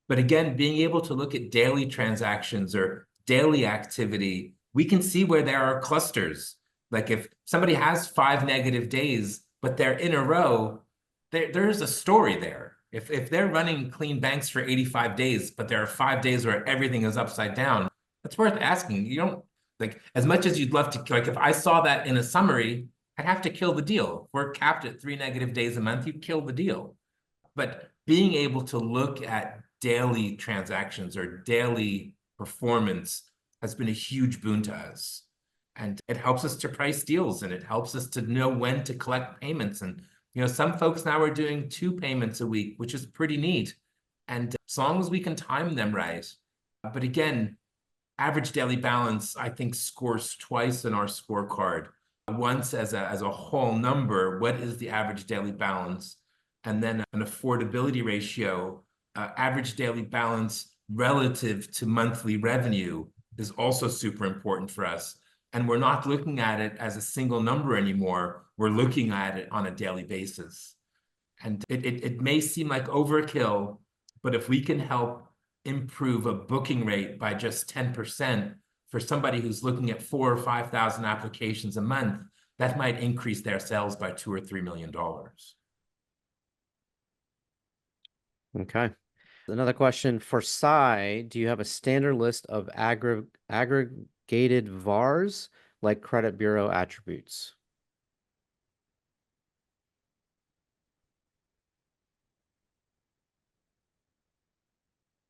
But again, being able to look at daily transactions or daily activity, we can see where there are clusters. Like if somebody has 5 negative days, but they're in a row, there's a story there. If they're running clean banks for 85 days, but there are 5 days where everything is upside down, that's worth asking. You don't, like, as much as you'd love to, like if I saw that in a summary, I'd have to kill the deal. If we're capped at 3 negative days a month, you kill the deal. But being able to look at daily transactions or daily performance has been a huge boon to us. And it helps us to price deals, and it helps us to know when to collect payments. And, you know, some folks now are doing 2 payments a week, which is pretty neat. And as long as we can time them right. But again, average daily balance, I think, scores twice in our scorecard. Once as a whole number, what is the average daily balance? And then an affordability ratio, average daily balance relative to monthly revenue is also super important for us. And we're not looking at it as a single number anymore. We're looking at it on a daily basis. And it may seem like overkill, but if we can help improve a booking rate by just 10% for somebody who's looking at 4,000 or 5,000 applications a month, that might increase their sales by $2 or $3 million. Okay. Another question for Syh, do you have a standard list of aggregated VARs like credit bureau attributes?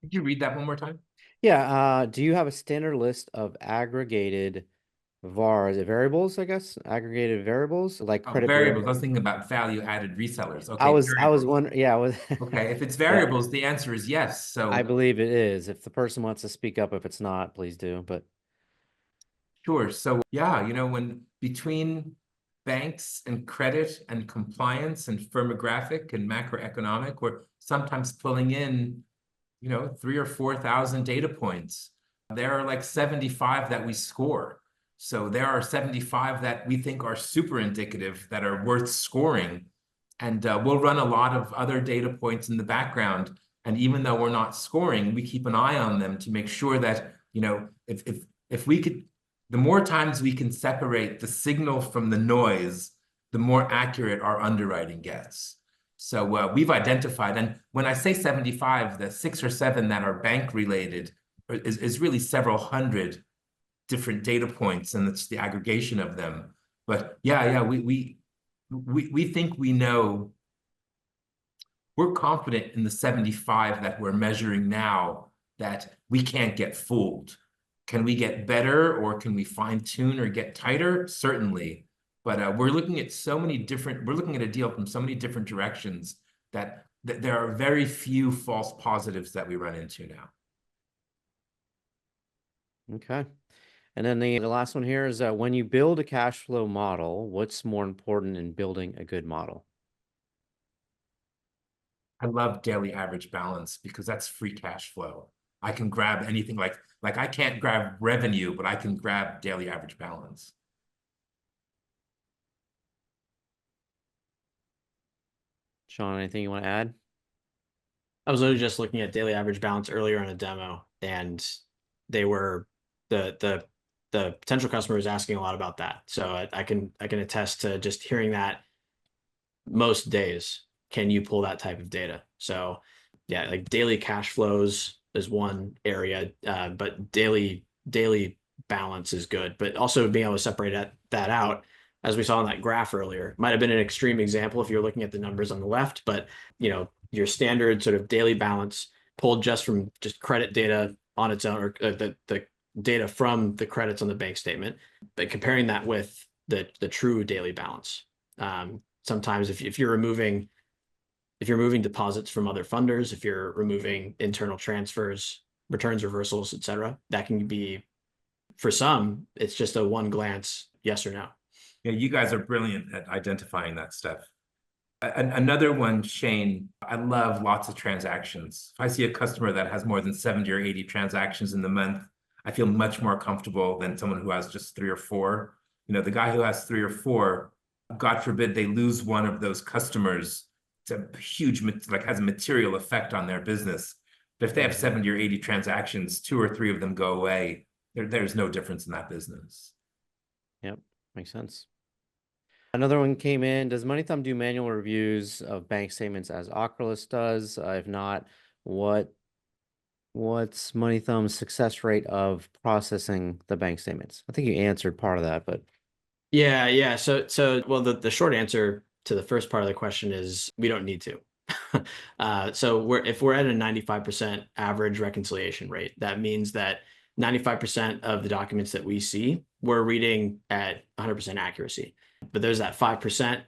Could you read that one more time? Yeah. Do you have a standard list of aggregated VARs, variables, I guess, aggregated variables like Oh, credit bureau? variables. I was thinking about value-added resellers. I Okay, was, I was variables. wondering, yeah, was, Okay, if it's yeah, variables, the answer is yes. I So believe it is. If the person wants to speak up, if it's not, please do. But sure. So yeah, when between banks and credit and compliance and firmographic and macroeconomic, we're sometimes pulling in, 3 or 4,000 data points. There are like 75 that we score. So there are 75 that we think are super indicative that are worth scoring. And we'll run a lot of other data points in the background. And even though we're not scoring, we keep an eye on them to make sure that, if we could, the more times we can separate the signal from the noise, the more accurate our underwriting gets. So we've identified, and when I say 75, the 6 or 7 that are bank related is really several hundred different data points, and it's the aggregation of them. But yeah, we think we know. We're confident in the 75 that we're measuring now that we can't get fooled. Can we get better, or can we fine tune or get tighter? Certainly. But we're looking at we're looking at a deal from so many different directions that there are very few false positives that we run into now. okay. And then the last one here is when you build a cash flow model, what's more important in building a good model? I love daily average balance because that's free cash flow. I can grab anything like I can't grab revenue, but I can grab daily average balance. Sean, anything you want to add? I was literally just looking at daily average balance earlier in a demo, and they were the potential customer was asking a lot about that. So I can attest to just hearing that most days. Can you pull that type of data? So yeah, like daily cash flows is one area, but daily balance is good. But also being able to separate that out, as we saw in that graph earlier, might have been an extreme example if you're looking at the numbers on the left, but your standard sort of daily balance pulled just from just credit data on its own, or the data from the credits on the bank statement, but comparing that with the true daily balance. Sometimes if you're moving deposits from other funders, if you're removing internal transfers, returns reversals, etc., that can be, for some, it's just a one glance yes or no. Yeah, you guys are brilliant at identifying that stuff. Another one, Shane, I love lots of transactions. If I see a customer that has more than 70 or 80 transactions in the month, I feel much more comfortable than someone who has just 3 or 4. The guy who has 3 or 4, God forbid they lose one of those customers, it's a huge, has a material effect on their business. But if they have 70 or 80 transactions, 2 or 3 of them go away, there's no difference in that business. Yep, makes sense. Another one came in. Does MoneyThumb do manual reviews of bank statements as Oculus does? If not, what's MoneyThumb's success rate of processing the bank statements? I think you answered part of that, but Yeah. So well, the short answer to the first part of the question is we don't need to. So if we're at a 95% average reconciliation rate, that means that 95% of the documents that we see, we're reading at 100% accuracy. But there's that 5%.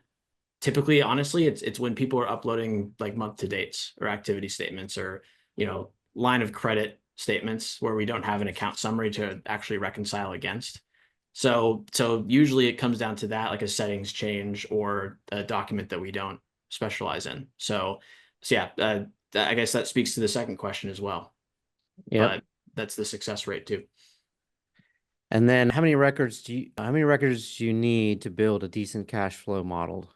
Typically, honestly, it's when people are uploading like month to dates or activity statements, or line of credit statements where we don't have an account summary to actually reconcile against. So usually it comes down to that, like a settings change or a document that we don't specialize in. So yeah, I guess that speaks to the second question as well. yep. But that's the success rate too. And then how many records do you need to build a decent cash flow model?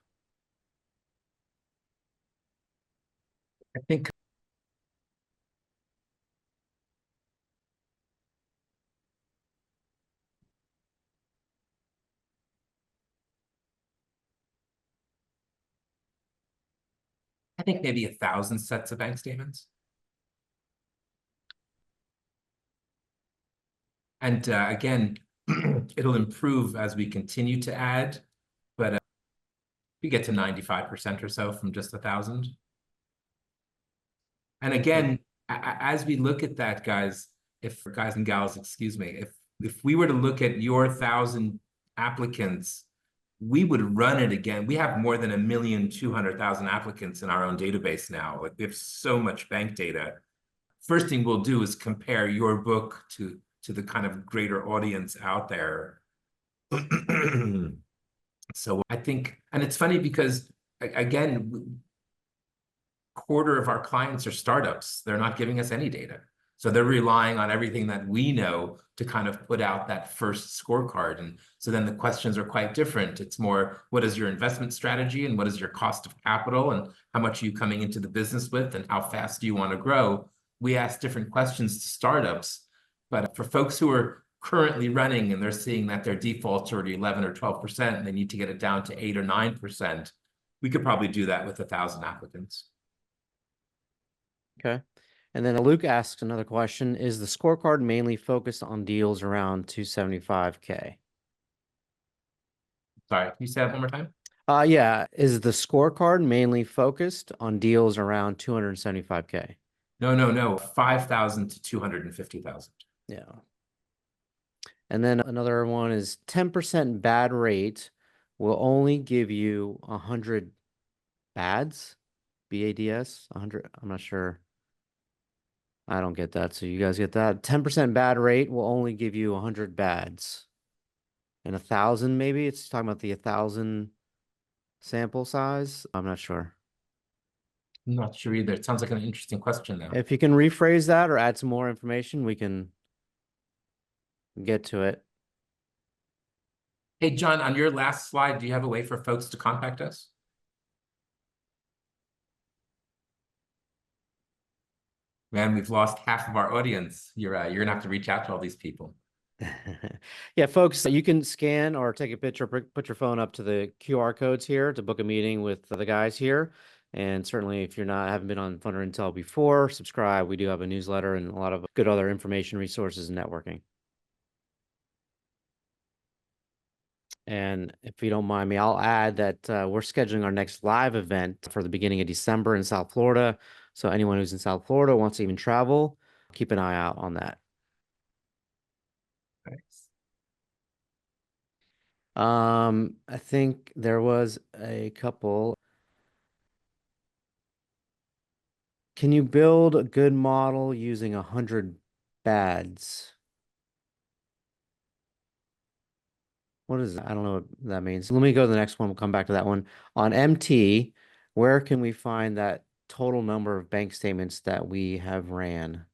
I think maybe 1,000 sets of bank statements. And again, it'll improve as we continue to add, but we get to 95% or so from just 1,000. And again, as we look at that, guys, if guys and gals, excuse me, if we were to look at your 1,000 applicants, we would run it again. We have more than 1,200,000 applicants in our own database now. Like, we have so much bank data. First thing we'll do is compare your book to the kind of greater audience out there. So I think, and it's funny because, again, quarter of our clients are startups. They're not giving us any data. So they're relying on everything that we know to kind of put out that first scorecard. And so then the questions are quite different. It's more, what is your investment strategy and what is your cost of capital and how much are you coming into the business with and how fast do you want to grow? We ask different questions to startups, but for folks who are currently running and they're seeing that their defaults are already 11 or 12% and they need to get it down to 8 or 9%, we could probably do that with 1,000 applicants. Okay. And then Luke asks another question. Is the scorecard mainly focused on deals around 275K? Sorry, can you say that one more time? Yeah. Is the scorecard mainly focused on deals around 275K? No. 5,000 to 250,000. Yeah. And then another one is 10% bad rate will only give you 100 bads, BADS, 100. I'm not sure. I don't get that. So you guys get that? 10% bad rate will only give you 100 bads. And 1,000 maybe? It's talking about the 1,000 sample size. I'm not sure. I'm not sure either. It sounds like an interesting question now. If you can rephrase that or add some more information, we can get to it. Hey, John, on your last slide, do you have a way for folks to contact us? Man, we've lost half of our audience. You're gonna have to reach out to all these people. Yeah, folks, you can scan or take a picture, put your phone up to the QR codes here to book a meeting with the guys here. And certainly if haven't been on Thunder Intel before, subscribe. We do have a newsletter and a lot of good other information, resources, and networking. And if you don't mind me, I'll add that we're scheduling our next live event for the beginning of December in South Florida. So anyone who's in South Florida wants to even travel, keep an eye out on that. Thanks. I think there was a couple. Can you build a good model using 100 bads? What is that? I don't know what that means. Let me go to the next one. We'll come back to that one. On MT, where can we find that total number of bank statements that we have ran?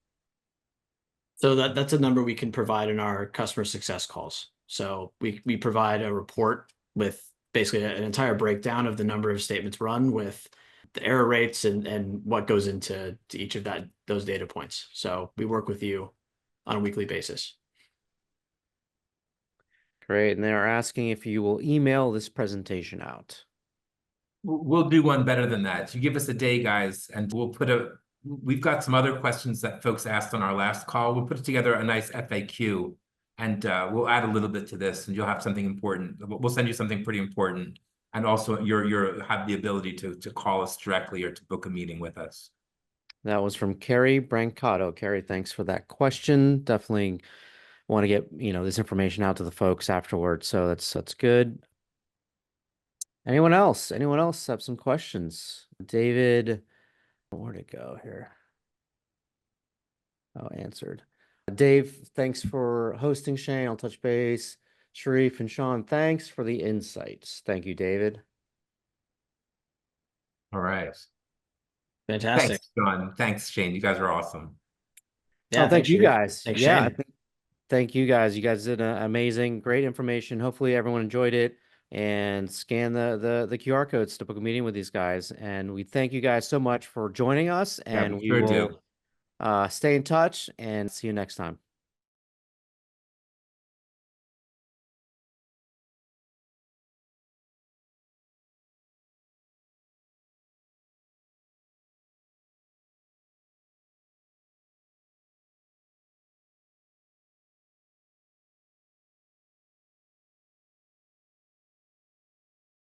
So that's a number we can provide in our customer success calls. So we provide a report with basically an entire breakdown of the number of statements run with the error rates and what goes into each of those data points. So we work with you on a weekly basis. Great. And they're asking if you will email this presentation out. We'll do one better than that. You give us a day, guys, and we've got some other questions that folks asked on our last call. We'll put together a nice FAQ and we'll add a little bit to this and you'll have something important. We'll send you something pretty important. And also you'll have the ability to call us directly or to book a meeting with us. That was from Carrie Brancato. Carrie, thanks for that question. Definitely want to get, this information out to the folks afterwards. So that's good. Anyone else? Anyone else have some questions? David, where'd it go here? Oh, answered. Dave, thanks for hosting, Shane. I'll touch base. Sherif and Sean, thanks for the insights. Thank you, David. All right. Fantastic. Thanks, John. Thanks, Shane. You guys are awesome. Yeah, thank you guys. Thanks, yeah, Shane. Thank you guys. You guys did amazing, great information. Hopefully everyone enjoyed it and scan the QR codes to book a meeting with these guys. And we thank you guys so much for joining us and we sure will do. stay in touch and see you next time.